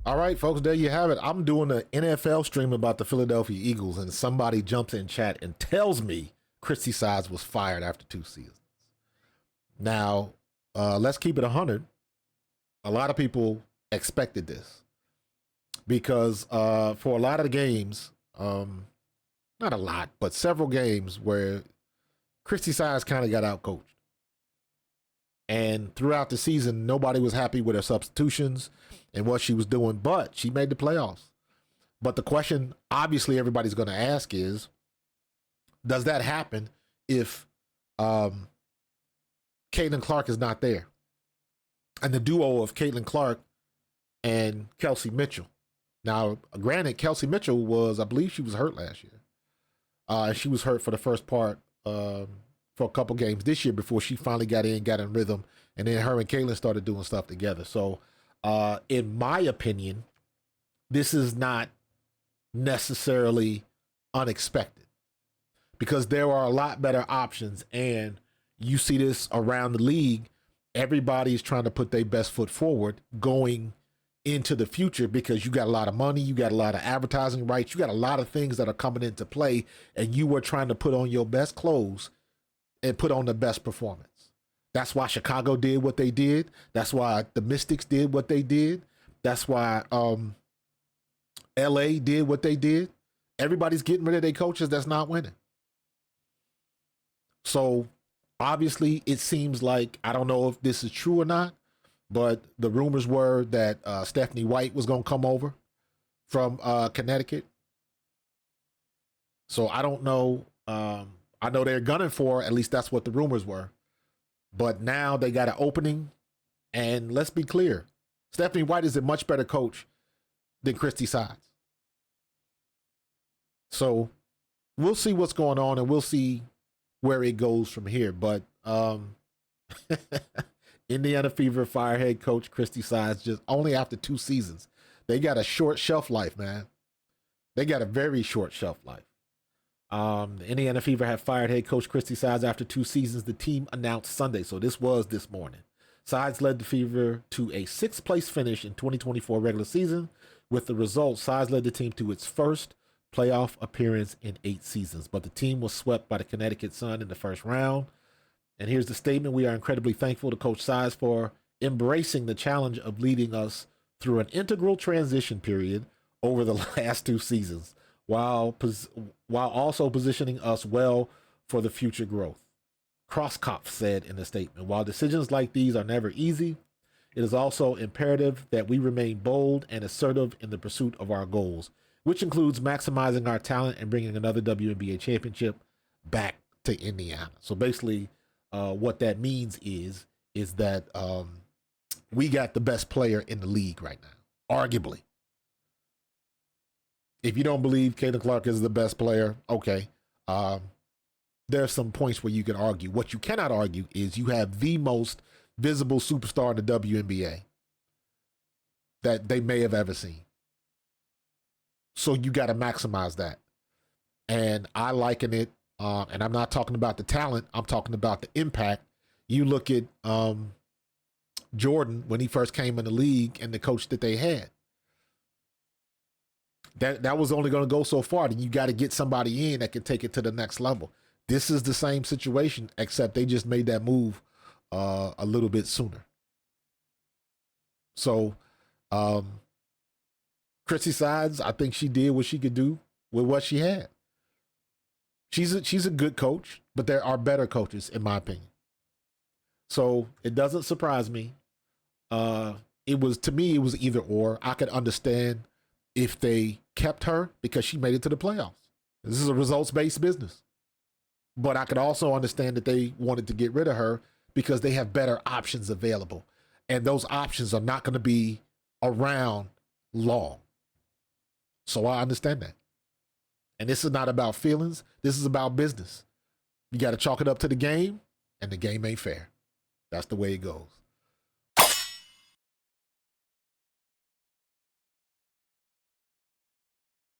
All right, folks, there you have it. I'm doing an NFL stream about the Philadelphia Eagles, and somebody jumps in chat and tells me Christie Sides was fired after 2 seasons. Now, let's keep it 100. A lot of people expected this because for a lot of the games, not a lot, but several games where Christie Sides kind of got outcoached. And throughout the season, nobody was happy with her substitutions and what she was doing, but she made the playoffs. But the question, obviously, everybody's going to ask is, does that happen if Caitlin Clark is not there? And the duo of Caitlin Clark and Kelsey Mitchell. Now, granted, Kelsey Mitchell was, I believe she was hurt last year. She was hurt for the first part for a couple games this year before she finally got in rhythm, and then her and Caitlin started doing stuff together. So, in my opinion, this is not necessarily unexpected because there are a lot better options, and you see this around the league. Everybody's trying to put their best foot forward going into the future because you got a lot of money, you got a lot of advertising rights, you got a lot of things that are coming into play, and you were trying to put on your best clothes and put on the best performance. That's why Chicago did what they did. That's why the Mystics did what they did. That's why LA did what they did. Everybody's getting rid of their coaches that's not winning. So obviously it seems like, I don't know if this is true or not, but the rumors were that Stephanie White was going to come over from Connecticut. So I don't know. I know they're gunning for, at least that's what the rumors were. But now they got an opening. And let's be clear, Stephanie White is a much better coach than Christie Sides. So we'll see what's going on, and we'll see where it goes from here. But Indiana Fever fire head coach Christie Sides just only after 2 seasons. They got a short shelf life, man. They got a very short shelf life. The Indiana Fever have fired head coach Christie Sides after 2 seasons, the team announced Sunday. So this was this morning. Sides led the Fever to a 6th place finish in 2024 regular season. With the result, Sides led the team to its first playoff appearance in 8 seasons. But the team was swept by the Connecticut Sun in the first round. And here's the statement. We are incredibly thankful to Coach Sides for embracing the challenge of leading us through an integral transition period over the last 2 seasons, while also positioning us well for the future growth. Crosskopf said in a statement, while decisions like these are never easy, it is also imperative that we remain bold and assertive in the pursuit of our goals, which includes maximizing our talent and bringing another WNBA championship back to Indiana. So basically, what that means is that we got the best player in the league right now, arguably. If you don't believe Caitlin Clark is the best player, okay. There are some points where you can argue. What you cannot argue is you have the most visible superstar in the WNBA that they may have ever seen. So you got to maximize that. And I liken it, and I'm not talking about the talent, I'm talking about the impact. You look at Jordan when he first came in the league and the coach that they had. That was only going to go so far. Then you got to get somebody in that can take it to the next level. This is the same situation, except they just made that move a little bit sooner. So, Christie Sides, I think she did what she could do with what she had. She's a good coach, but there are better coaches, in my opinion. So it doesn't surprise me. To me, it was either or. I could understand if they kept her because she made it to the playoffs. This is a results-based business. But I could also understand that they wanted to get rid of her because they have better options available. And those options are not going to be around long. So I understand that. And this is not about feelings. This is about business. You got to chalk it up to the game, and the game ain't fair. That's the way it goes.